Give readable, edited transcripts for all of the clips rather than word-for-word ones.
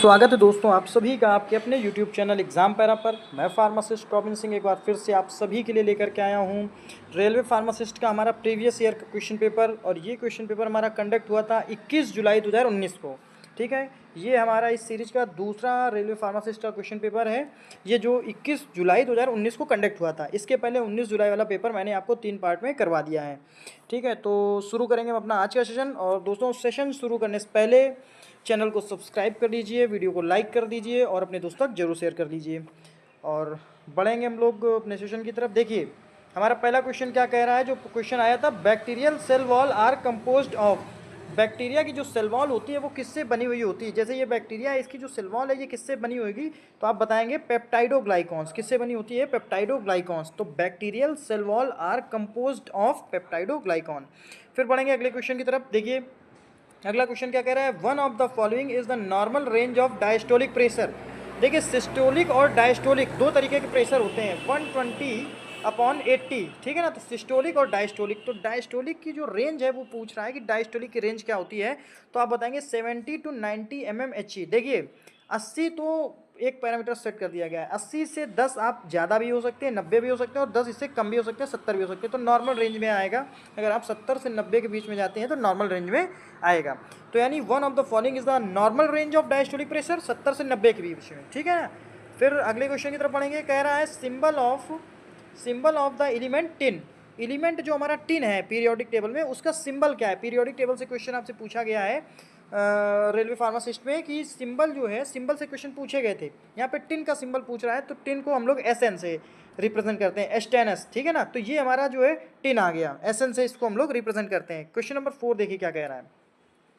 स्वागत है दोस्तों आप सभी का आपके अपने YouTube चैनल एग्ज़ाम पैरा पर। मैं फार्मासिस्ट रॉबिन सिंह एक बार फिर से आप सभी के लिए लेकर के आया हूं रेलवे फार्मासिस्ट का हमारा प्रीवियस ईयर का क्वेश्चन पेपर। और ये क्वेश्चन पेपर हमारा कंडक्ट हुआ था 21 जुलाई 2019 को। ठीक है, ये हमारा इस सीरीज का दूसरा रेलवे फार्मासिस्ट का क्वेश्चन पेपर है, ये जो 21 जुलाई 2019 को कंडक्ट हुआ था। इसके पहले 19 जुलाई वाला पेपर मैंने आपको 3 पार्ट में करवा दिया है। ठीक है, तो शुरू करेंगे हम अपना आज का सेशन। और दोस्तों सेशन शुरू करने से पहले चैनल को सब्सक्राइब कर लीजिए, वीडियो को लाइक कर दीजिए और अपने दोस्तों तक जरूर शेयर कर दीजिए। और बढ़ेंगे हम लोग अपने सेशन की तरफ। देखिए हमारा पहला क्वेश्चन क्या कह रहा है। जो क्वेश्चन आया था, bacterial cell wall are composed of. Bacteria की जो सेल वॉल होती है वो किससे बनी हुई होती है। जैसे ये बैक्टीरिया है, इसकी जो सेल वॉल है ये किससे बनी होगी, तो आप बताएंगे पेप्टाइडोग्लाइकॉन्स। किससे बनी होती है? पेप्टाइडोग्लाइकॉन्स। तो bacterial cell wall are composed of peptidoglycan. फिर बढ़ेंगे अगले क्वेश्चन की तरफ। देखिए अगला क्वेश्चन क्या कह रहा है, one of the following is the normal range of diastolic pressure. देखिए सिस्टोलिक और डायस्टोलिक दो तरीके के प्रेशर होते हैं, 120/80। ठीक है ना। तो सिस्टोलिक और डायस्टोलिक, तो डायस्टोलिक की जो रेंज है वो पूछ रहा है कि डायस्टोलिक की रेंज क्या होती है। तो आप बताएंगे 70 to 90 mmHg। देखिए 80 तो एक पैरामीटर सेट कर दिया गया है, 80 से 10 आप ज़्यादा भी हो सकते हैं, 90 भी हो सकते हैं और 10 इससे कम भी हो सकते हैं, 70 भी हो सकते हैं। तो नॉर्मल रेंज में आएगा। अगर आप 70 से 90 के बीच में जाते हैं तो नॉर्मल रेंज में आएगा। तो यानी one of the following is the normal range of diastolic pressure, 70 से 90 के बीच में। ठीक है ना। फिर अगले क्वेश्चन की तरफ पढ़ेंगे। कह रहा है symbol of the element tin. Element जो हमारा टिन है पीरियोडिक टेबल में, उसका सिंबल क्या है। पीरियोडिक टेबल से क्वेश्चन आपसे पूछा गया है रेलवे फार्मासिस्ट में कि सिंबल जो है, सिंबल से क्वेश्चन पूछे गए थे। यहाँ पे टिन का सिंबल पूछ रहा है, तो टिन को हम लोग SN से रिप्रेजेंट करते हैं, एस्टेनस। ठीक है ना। तो ये हमारा जो है टिन आ गया, SN से इसको हम लोग रिप्रेजेंट करते हैं। क्वेश्चन नंबर 4 देखिए क्या कह रहा है।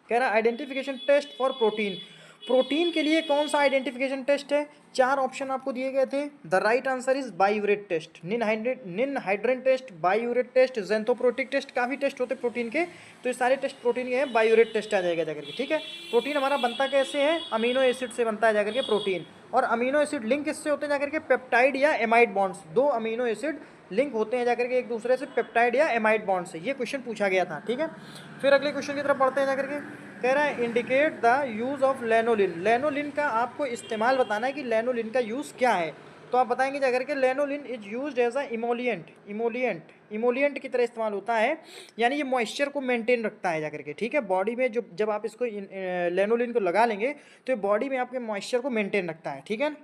कह रहा है identification test for protein. Protein के लिए कौन सा आइडेंटिफिकेशन टेस्ट है। 4 ऑप्शन आपको दिए गए थे। The right answer is biuret test, ninhydrin test, biuret test, xanthoproteic test. काफ़ी टेस्ट होते हैं प्रोटीन के, तो ये सारे टेस्ट प्रोटीन के हैं। बायूरेट टेस्ट आ जाएगा जाकर के। ठीक है, प्रोटीन हमारा बनता कैसे है, अमीनो एसिड से बनता है जाकर के प्रोटीन। और अमीनो एसिड लिंक किससे होते हैं जाकर के, पेप्टाइड या एमाइड बॉन्ड्स। दो अमीनो एसिड लिंक होते हैं जाकर के एक दूसरे से, पेप्टाइड या एमाइड बॉन्ड से। ये क्वेश्चन पूछा गया था। ठीक है, फिर अगले क्वेश्चन की तरफ बढ़ते हैं जाकर के। कह रहा है indicate the use of lanolin. Lanolin का आपको इस्तेमाल बताना है कि लैनोलिन का यूज़ क्या है। तो आप बताएंगे जाकर के lanolin is used as a emollient की तरह इस्तेमाल होता है, यानी ये मॉइस्चर को मेंटेन रखता है जाकर के। ठीक है, बॉडी में जो जब आप इसको लैनोलिन को लगा लेंगे तो ये बॉडी में आपके मॉइस्चर को मेंटेन रखता है। ठीक है,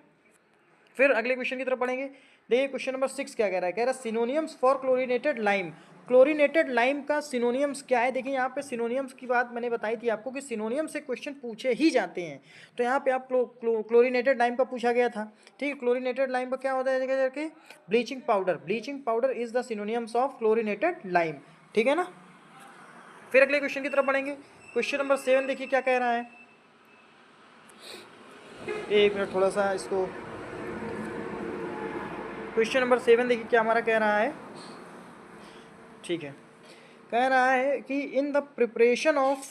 फिर अगले क्वेश्चन की तरफ पढ़ेंगे। देखिए क्वेश्चन नंबर 6 क्या कह रहा है। कह रहा है synonyms for chlorinated lime. Chlorinated lime का सिनोनियम्स क्या है। देखिए यहाँ पे सिनोनियम्स की बात मैंने बताई थी आपको कि सिनोनियम से क्वेश्चन पूछे ही जाते हैं। तो यहाँ पे आप क्लोरीनेटेड लाइम का पूछा गया था। ठीक है, क्लोरीनेटेड लाइम का क्या होता है करके, bleaching powder. Bleaching powder is the synonyms of chlorinated lime. ठीक है ना। फिर अगले क्वेश्चन की तरफ बढ़ेंगे। क्वेश्चन नंबर 7 देखिए क्या कह रहा है। एक मिनट, थोड़ा सा इसको, क्वेश्चन नंबर 7 देखिए क्या हमारा कह रहा है। ठीक है, कह रहा है कि in the preparation of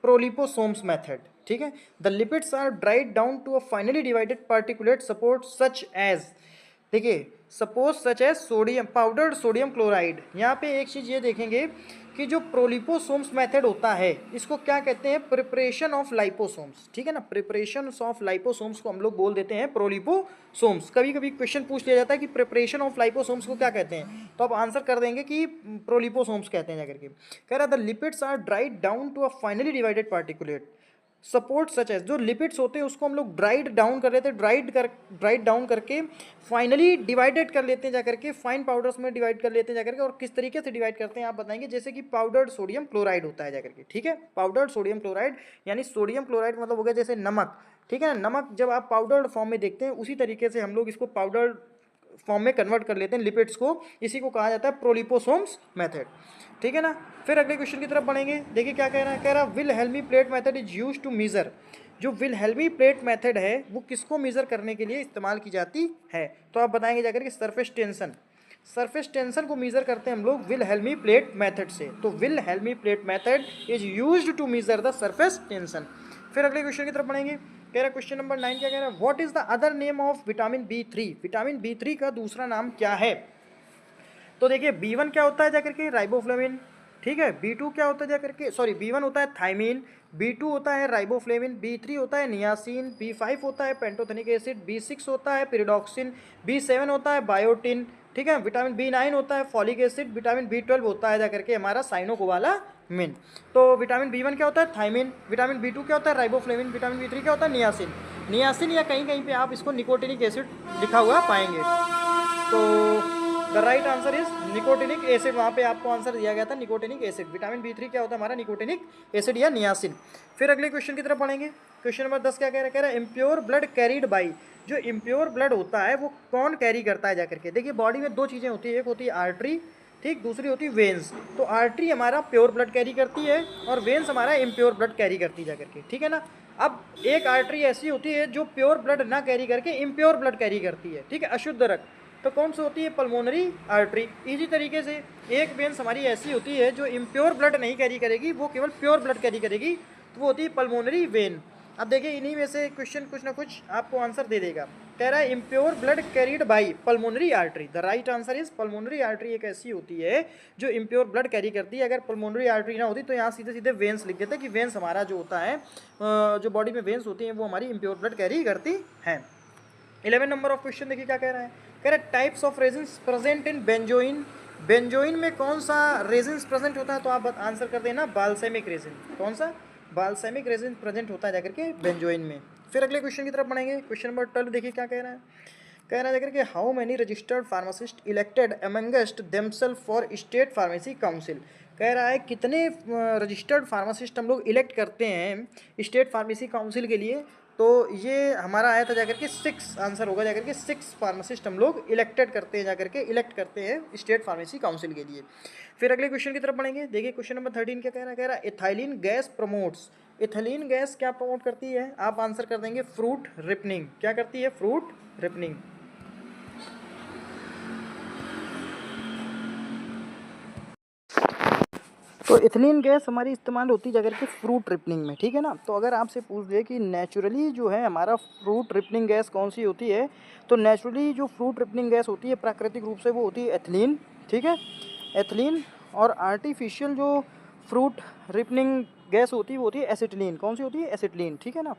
proliposomes method. ठीक है, the lipids are dried down to a finely divided particulate support such as. देखिए suppose such as sodium, powdered sodium chloride. यहाँ पे एक चीज़ ये देखेंगे कि जो प्रोलिपोसोम्स मेथड होता है इसको क्या कहते हैं, प्रिपरेशन ऑफ लाइपोसोम्स। ठीक है ना, प्रिपरेशन ऑफ लाइपोसोम्स को हम लोग बोल देते हैं प्रोलिपोसोम्स। कभी कभी क्वेश्चन पूछ लिया जाता है कि प्रिपरेशन ऑफ लाइपोसोम्स को क्या कहते हैं, तो आप आंसर कर देंगे कि प्रोलिपोसोम्स कहते हैं जाकर के। कह रहा the lipids are dried down to a finely divided particulate support such as. जो लिपिड्स होते हैं उसको हम लोग ड्राइड डाउन कर लेते हैं, ड्राइड डाउन करके फाइनली डिवाइडेड कर लेते हैं जाकर के, फाइन पाउडर्स में डिवाइड कर लेते हैं जाकर के। और किस तरीके से डिवाइड करते हैं आप बताएंगे, जैसे कि पाउडर्ड सोडियम क्लोराइड होता है जाकर के। ठीक है, पाउडर्ड सोडियम क्लोराइड, यानी सोडियम क्लोराइड मतलब हो गया जैसे नमक। ठीक है ना, नमक जब आप पाउडर्ड फॉर्म में देखते हैं उसी तरीके से हम लोग इसको पाउडर्ड फॉर्म में कन्वर्ट कर लेते हैं लिपिड्स को। इसी को कहा जाता है प्रोलिपोसोम्स मेथड। ठीक है ना। फिर अगले क्वेश्चन की तरफ बढ़ेंगे। देखिए क्या कह रहा है। कह रहा है Wilhelmy plate method is used to measure. जो विलहेल्मी प्लेट मेथड है वो किसको मेजर करने के लिए इस्तेमाल की जाती है, तो आप बताएंगे जाकर कि सरफेस टेंशन। सरफेस टेंशन को मेजर करते हैं हम लोग विलहेल्मी प्लेट मेथड से। तो Wilhelmy plate method is used to measure the surface tension. फिर अगले क्वेश्चन की तरफ बढ़ेंगे। कह रहा है क्वेश्चन नंबर 9 क्या कह रहा है, what is the other name of vitamin B3। Vitamin B3 का दूसरा नाम क्या है। तो देखिए B1 क्या होता है जाकर के, राइबोफ्लाविन। ठीक है, B2 क्या होता है जाकर के, सॉरी B1 होता है थायमीन, B2 होता है राइबोफ्लेविन, B3 होता है नियासिन, B5 होता है पेंटोथेनिक एसिड, B6 होता है पिरिडॉक्सिन, B7 होता है बायोटिन, ठीक है। विटामिन B9 होता है फॉलिक एसिड, विटामिन B12 होता है जाकर के हमारा साइनोकोबालामिन। तो विटामिन B1 क्या होता है थायमिन, विटामिन B2 क्या होता है राइबोफ्लेविन, विटामिन B3 क्या होता है नियासिन। नियासिन या कहीं कहीं पे आप इसको निकोटिनिक एसिड लिखा हुआ पाएंगे। तो the right answer is nicotinic acid, वहाँ पे आपको आंसर दिया गया था निकोटिनिक एसिड। विटामिन B3 क्या होता है हमारा निकोटिनिक एसिड या नियासिन। फिर अगले क्वेश्चन की तरफ पढ़ेंगे। क्वेश्चन नंबर 10 क्या कह रहा है, कह रहा है इम्प्योर ब्लड कैरीड बाई, जो इम्प्योर ब्लड होता है वो कौन कैरी करता है जाकर के। देखिए बॉडी में दो चीज़ें होती है, एक होती है आर्टरी, ठीक, दूसरी होती है वेन्स। तो आर्टरी हमारा प्योर ब्लड कैरी करती है और वेन्स हमारा इम्प्योर ब्लड कैरी करती है जाकर के, ठीक है ना। अब एक आर्टरी ऐसी होती है जो प्योर ब्लड ना कैरी करके इम्प्योर ब्लड कैरी करती है, ठीक है, अशुद्ध रक्त। तो कौन सी होती है, पल्मोनरी आर्टरी। इसी तरीके से एक वेन्स हमारी ऐसी होती है जो इम्प्योर ब्लड नहीं कैरी करेगी, वो केवल प्योर ब्लड कैरी करेगी, तो वो होती है पल्मोनरी वेन। अब देखिए इन्हीं में से क्वेश्चन कुछ ना कुछ आपको आंसर दे देगा। कह रहा है impure blood carried by pulmonary artery. The right answer is pulmonary artery एक ऐसी होती है जो इम्प्योर ब्लड कैरी करती है। अगर पल्मोनरी आर्टरी ना होती तो यहाँ सीधे सीधे वेन्स लिख देते कि वेन्स हमारा जो होता है, जो बॉडी में वेन्स होती हैं वो हमारी इम्प्योर ब्लड कैरी करती हैं। 11 नंबर ऑफ क्वेश्चन देखिए क्या कह रहा है, कह रहा है types of resins present in benzoin. Benzoin में कौन सा रेजिन्स प्रेजेंट होता है, तो आप आंसर कर देना बाल्सेमिक रेजिन। कौन सा, बाल्सेमिक रेजिन प्रेजेंट होता है जाकर के बेंजोइन में। फिर अगले क्वेश्चन की तरफ बढ़ेंगे। क्वेश्चन नंबर 12 देखिए क्या कह रहा है, कह रहा है जाकर के how many registered pharmacist elected amongst themselves for state pharmacy council. कह रहा है कितने रजिस्टर्ड फार्मासिस्ट हम लोग इलेक्ट करते हैं स्टेट फार्मेसी काउंसिल के लिए। तो ये हमारा आया था जाकर के 6 आंसर होगा जाकर के 6 फार्मासिस्ट हम लोग इलेक्टेड करते हैं जाकर के इलेक्ट करते हैं स्टेट फार्मेसी काउंसिल के लिए। फिर अगले क्वेश्चन की तरफ बढ़ेंगे। देखिए क्वेश्चन नंबर 13 क्या कह रहा है, कह रहा है ethylene gas promotes. Ethylene gas क्या प्रमोट करती है, आप आंसर कर देंगे फ्रूट रिपनिंग। क्या करती है, फ्रूट रिपनिंग। तो इथिलीन गैस हमारी इस्तेमाल होती है अगर कि फ्रूट रिपनिंग में, ठीक है ना। तो अगर आपसे पूछ दे कि नेचुरली जो है हमारा फ्रूट रिपनिंग गैस कौन सी होती है, तो नेचुरली जो फ्रूट रिपनिंग गैस होती है प्राकृतिक रूप से वो होती है एथिलीन, ठीक है, एथिलीन। और आर्टिफिशियल जो फ्रूट रिपनिंग गैस होती है वो होती है एसिटिलीन। कौन सी होती है, एसिटिलीन, ठीक है ना।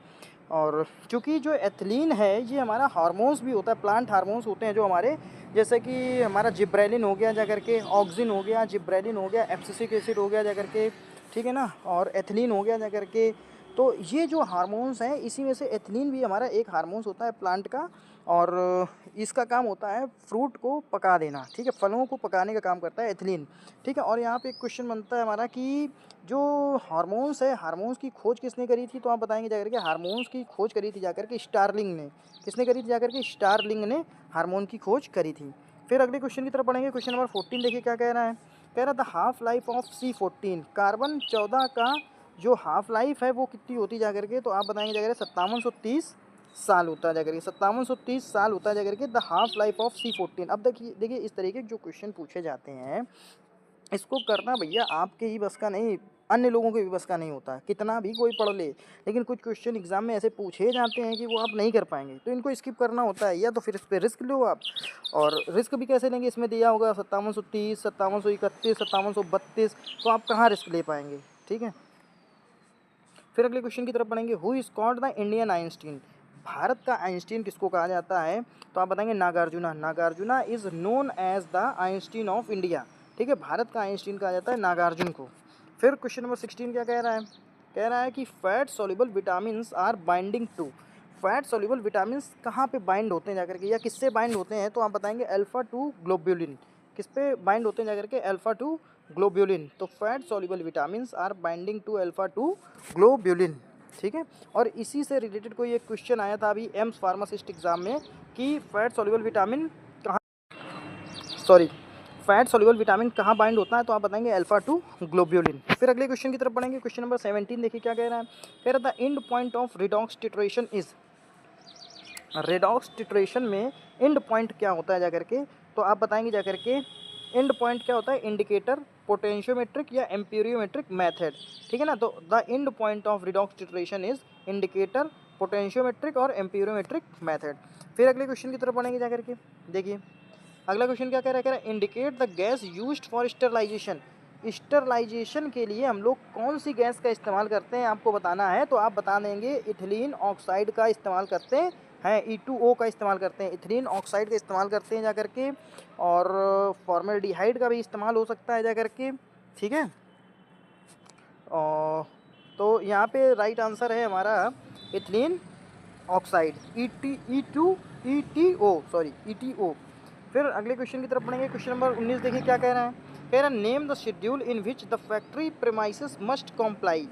और चूँकि जो एथिलीन है ये हमारा हार्मोन्स भी होता है, प्लांट हार्मोन्स होते हैं जो हमारे, जैसे कि हमारा जिब्रेलिन हो गया जाकर के, ऑक्सिन हो गया, जिब्रेलिन हो गया, एब्सिसिक एसिड हो गया जाकर के, ठीक है ना, और एथिलीन हो गया जाकर के। तो ये जो हार्मोन्स हैं इसी में से एथिलीन भी हमारा एक हार्मोन्स होता है प्लांट का, और इसका काम होता है फ्रूट को पका देना, ठीक है, फलों को पकाने का काम करता है एथिलीन, ठीक है। और यहाँ पे एक क्वेश्चन बनता है हमारा कि जो हार्मोन्स है, हार्मोन्स की खोज किसने करी थी, तो आप बताएंगे जाकर के हार्मोन्स की खोज करी थी जाकर के स्टारलिंग ने। किसने करी थी जाकर के, स्टारलिंग ने हार्मोन की खोज करी थी। फिर अगले क्वेश्चन की तरफ पढ़ेंगे। क्वेश्चन नंबर 14 देखिए क्या कह रहा है, कह रहा था half life of C14। Carbon 14 का जो हाफ लाइफ है वो कितनी होती जाकर के, तो आप बताएंगे जाकर 5730 साल होता है जाकर के, 5730 साल होता है जाकर के the half life of C14। अब देखिए देखिए इस तरीके के जो क्वेश्चन पूछे जाते हैं इसको करना भैया आपके ही बस का नहीं, अन्य लोगों के भी बस का नहीं होता है, कितना भी कोई पढ़ ले, लेकिन कुछ क्वेश्चन एग्जाम में ऐसे पूछे जाते हैं कि वो आप नहीं कर पाएंगे, तो इनको स्किप करना होता है, या तो फिर इस पर रिस्क लो आप। और रिस्क भी कैसे लेंगे, इसमें दिया होगा 5730, 5731, 5732, तो आप कहाँ रिस्क ले पाएंगे, ठीक है। फिर अगले क्वेश्चन की तरफ बढ़ेंगे। Who is called the Indian Einstein. भारत का आइंस्टीन किसको कहा जाता है, तो आप बताएंगे Nagarjuna. Nagarjuna is known as the Einstein of India, ठीक है, भारत का आइंस्टीन कहा जाता है नागार्जुन को। फिर क्वेश्चन नंबर 16 क्या कह रहा है, कह रहा है कि fat soluble vitamin are binding to. Fat soluble vitamin कहाँ पे बाइंड होते हैं जाकर के, या किससे बाइंड होते हैं, तो आप बताएंगे अल्फा टू ग्लोब्यूलिन। किस पे बाइंड होते हैं जाकर के, अल्फा टू ग्लोब्यूलिन। तो fat soluble vitamin are binding to alpha two globulin, ठीक है। और इसी से रिलेटेड कोई एक क्वेश्चन आया था अभी एम्स फार्मासिस्ट एग्जाम में कि फैट सॉल्युबल विटामिन कहाँ, सॉरी, फैट सॉल्युबल विटामिन कहाँ बाइंड होता है, तो आप बताएंगे अल्फा टू ग्लोब्यूलिन। फिर अगले क्वेश्चन की तरफ बढ़ेंगे। क्वेश्चन नंबर 17 देखिए क्या कह रहा है, कह रहा था and point of redox titration is. Redox titration में एंड पॉइंट क्या होता है जाकर के, तो आप बताएंगे जाकर के एंड पॉइंट क्या होता है, इंडिकेटर, पोटेंशियोमेट्रिक या एम्पीरियोमेट्रिक मेथड, ठीक है ना। तो the end point of redox titration is indicator, potentiometric और एम्पीरियोमेट्रिक मेथड। फिर अगले क्वेश्चन की तरफ बढ़ेंगे जाकर के। देखिए अगला क्वेश्चन क्या कह रहा है, कह रहा है indicate the gas used for sterilization. Sterilization के लिए हम लोग कौन सी गैस का इस्तेमाल करते हैं आपको बताना है, तो आप बता देंगे इथिलीन ऑक्साइड का इस्तेमाल करते हैं, E2O का इस्तेमाल करते हैं, इथिलीन ऑक्साइड का इस्तेमाल करते हैं जा करके, और फॉर्मेल्डिहाइड का भी इस्तेमाल हो सकता है जा करके, ठीक है। और तो यहाँ पे राइट आंसर है हमारा इथिलीन ऑक्साइड, ETO। फिर अगले क्वेश्चन की तरफ बढ़ेंगे। क्वेश्चन नंबर 19 देखिए क्या कह रहा है। कह रहा है name the schedule in which the factory premises must comply.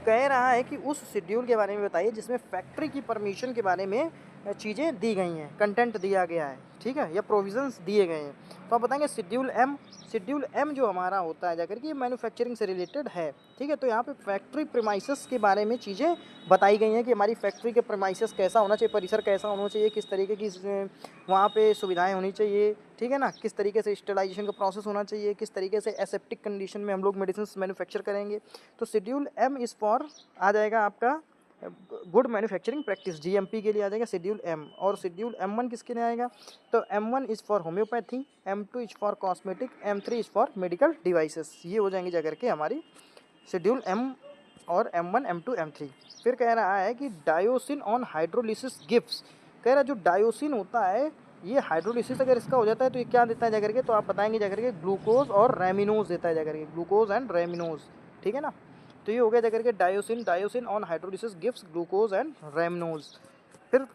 कह रहा है कि उस शेड्यूल के बारे में बताइए जिसमें फैक्ट्री की परमिशन के बारे में चीज़ें दी गई हैं, कंटेंट दिया गया है, ठीक है, या प्रोविजंस दिए गए हैं। तो आप बताएंगे शेड्यूल एम। शेड्यूल एम जो हमारा होता है जाकर के मैन्युफैक्चरिंग से रिलेटेड है, ठीक है। तो यहाँ पे फैक्ट्री प्रेमाइसेस के बारे में चीज़ें बताई गई हैं कि हमारी फैक्ट्री के प्रेमाइसेस कैसा होना चाहिए, परिसर कैसा होना चाहिए, किस तरीके की वहाँ पे सुविधाएं होनी चाहिए, ठीक है ना, किस तरीके से स्टरलाइजेशन का प्रोसेस होना चाहिए, किस तरीके से एसेप्टिक कंडीशन में हम लोग मेडिसिन मैन्युफैक्चर करेंगे। तो शेड्यूल एम इज़ फॉर आ जाएगा आपका गुड मैन्युफैक्चरिंग प्रैक्टिस, GMP के लिए आ जाएगा शेड्यूल एम। और शेड्यूल M1 किसके लिए आएगा, तो M1 is for homeopathy, M2 is for cosmetic, M3 is for medical devices. ये हो जाएंगे जाकर के हमारी शेड्यूल M और M1, M2, M3। फिर कह रहा है कि डायोसिन ऑन हाइड्रोलिसिस गिव्स। कह रहा है जो डायोसिन होता है ये हाइड्रोलिसिस अगर इसका हो जाता है तो ये क्या देता है जाकर के, तो आप बताएंगे जाकर के ग्लूकोज और रेमिनोज देता है जाकर के, ग्लूकोज एंड रेमिनोज, ठीक है ना। तो ये हो गया जाकर के diosin on hydrolysis gives glucose and rhamnose. फिर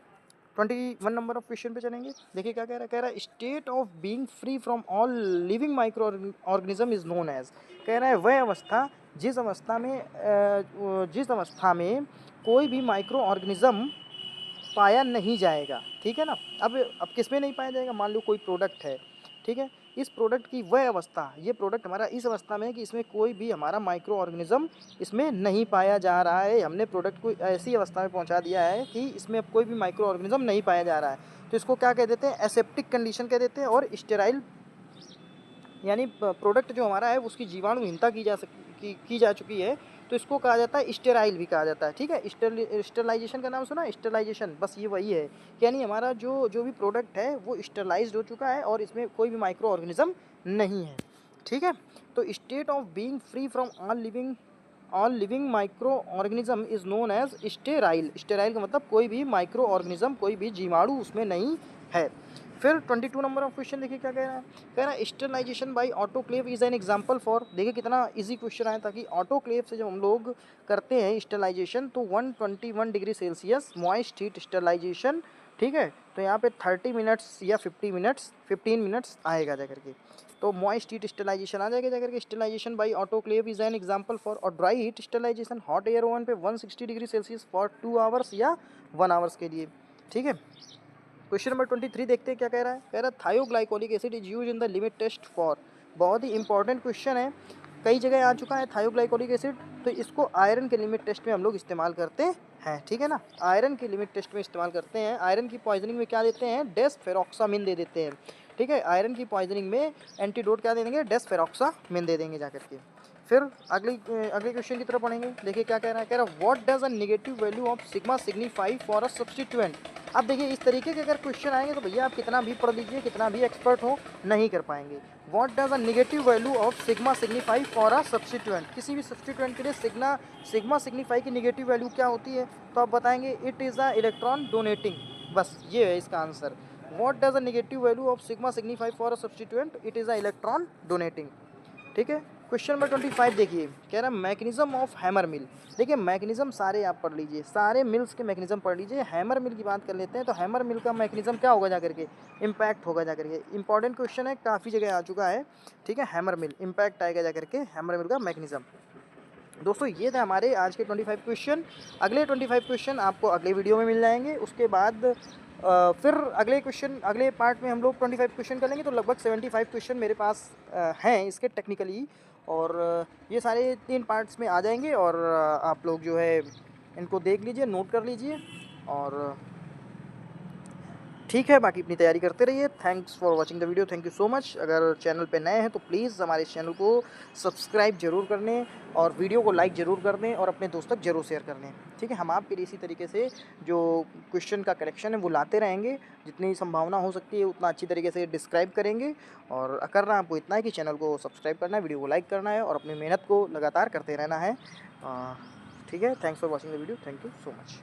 21 नंबर ऑफ क्वेश्चन पे चलेंगे। देखिए क्या कह रहा है state of being free from all living microorganism is known as. कह रहा है वह अवस्था जिस अवस्था में कोई भी माइक्रो ऑर्गेनिज्म पाया नहीं जाएगा, ठीक है ना। अब किस में नहीं पाया जाएगा, मान लो कोई प्रोडक्ट है, ठीक है, इस प्रोडक्ट की वह अवस्था, ये प्रोडक्ट हमारा इस अवस्था में है कि इसमें कोई भी हमारा माइक्रो ऑर्गेनिज्म इसमें नहीं पाया जा रहा है। हमने प्रोडक्ट को ऐसी अवस्था में पहुंचा दिया है कि इसमें अब कोई भी माइक्रो ऑर्गेनिज्म नहीं पाया जा रहा है। तो इसको क्या कह देते हैं, एसेप्टिक कंडीशन कह देते हैं। और स्टेराइल यानी प्रोडक्ट जो हमारा है उसकी जीवाणुहीनता की जा चुकी है, तो इसको कहा जाता है स्टेराइल भी कहा जाता है, ठीक है। स्टरलाइजेशन का नाम सुना, स्टरलाइजेशन, बस ये वही है, यानी हमारा जो भी प्रोडक्ट है वो स्टरलाइज्ड हो चुका है और इसमें कोई भी माइक्रो ऑर्गेनिज्म नहीं है, ठीक है। तो state of being free from all living microorganism is known as sterile. Sterile का मतलब कोई भी माइक्रो ऑर्गेनिज्म, कोई भी जीवाणु उसमें नहीं है। फिर 22 नंबर ऑफ क्वेश्चन देखिए क्या कह रहा है sterilization by autoclave is an example for. देखिए कितना इजी क्वेश्चन आया था कि ऑटोक्लेव से जब हम लोग करते हैं स्टरलाइजेशन तो 121 degree Celsius moist heat sterilization, ठीक है। तो यहाँ पे 30 मिनट्स या 15 मिनट्स आएगा जाकर के, तो मॉइस्ट हीट स्टरलाइजेशन आ जाएगा जाकर के। Sterilisation by autoclave is an example for. और dry heat sterilisation hot air oven पे 160 डिग्री सेल्सियस फॉर 2 आवर्स या 1 आवर्स के लिए, ठीक है। क्वेश्चन नंबर 23 देखते हैं क्या कह रहा है। कह रहा है thioglycolic acid is use in the limit test for. बहुत ही इंपॉर्टेंट क्वेश्चन है, कई जगह आ चुका है थायोग्लाइकोलिक एसिड। तो इसको आयरन के लिमिट टेस्ट में हम लोग इस्तेमाल करते हैं, ठीक है ना, आयरन के लिमिट टेस्ट में इस्तेमाल करते हैं। आयरन की पॉइजनिंग में क्या देते हैं, डेस्फेरोक्सामिन दे देते हैं, ठीक है। आयरन की पॉइजनिंग में एंटीडोट क्या दे देंगे, डेस्फेरोक्सामिन दे देंगे जाकर के। फिर अगले क्वेश्चन की तरफ पढ़ेंगे। देखिए क्या कह रहा है। कह रहा है what does a negative value of sigma signify for a substituent. अब देखिए इस तरीके के अगर क्वेश्चन आएंगे तो भैया आप कितना भी पढ़ लीजिए, कितना भी एक्सपर्ट हो, नहीं कर पाएंगे। What does a negative value of sigma signify for a substituent. किसी भी सब्स्टिट्यूएंट के लिए सिग्मा सिग्निफाई की नेगेटिव वैल्यू क्या होती है, तो आप बताएंगे it is a electron donating, बस ये है इसका answer. What does a negative value of sigma signify for a substituent, it is a electron donating, ठीक है। क्वेश्चन नंबर 25 देखिए, कह रहा है मैकेनिज्म ऑफ हैमर मिल। देखिए मैकेनिज्म सारे आप पढ़ लीजिए, सारे मिल्स के मैकेनिज्म पढ़ लीजिए। हैमर मिल की बात कर लेते हैं, तो हैमर मिल का मैकेनिज्म क्या होगा जाकर के, इम्पैक्ट होगा जाकर के। इंपॉर्टेंट क्वेश्चन है, काफ़ी जगह आ चुका है, ठीक है। हैमर मिल इम्पैक्ट आएगा जाकर के, हैमर मिल का मैकेनिज्म। दोस्तों ये थे हमारे आज के 25 क्वेश्चन। अगले 25 क्वेश्चन आपको अगले वीडियो में मिल जाएंगे। उसके बाद फिर अगले पार्ट में हम लोग 25 क्वेश्चन करेंगे। तो लगभग 75 क्वेश्चन मेरे पास हैं इसके टेक्निकली, और ये सारे 3 पार्ट्स में आ जाएंगे। और आप लोग जो है इनको देख लीजिए, नोट कर लीजिए। और ठीक है, बाकी अपनी तैयारी करते रहिए। Thanks for watching the video, thank you so much. अगर चैनल पे नए हैं तो प्लीज़ हमारे इस चैनल को सब्सक्राइब ज़रूर कर लें और वीडियो को लाइक ज़रूर कर दें और अपने दोस्त तक ज़रूर शेयर कर लें। ठीक है, हम आपके लिए इसी तरीके से जो क्वेश्चन का कलेक्शन है वो लाते रहेंगे। जितनी संभावना हो सकती है उतना अच्छी तरीके से डिस्क्राइब करेंगे और करना आपको इतना है कि चैनल को सब्सक्राइब करना है, वीडियो को लाइक करना है और अपनी मेहनत को लगातार करते रहना है। ठीक है, thanks for watching the video, thank you so much.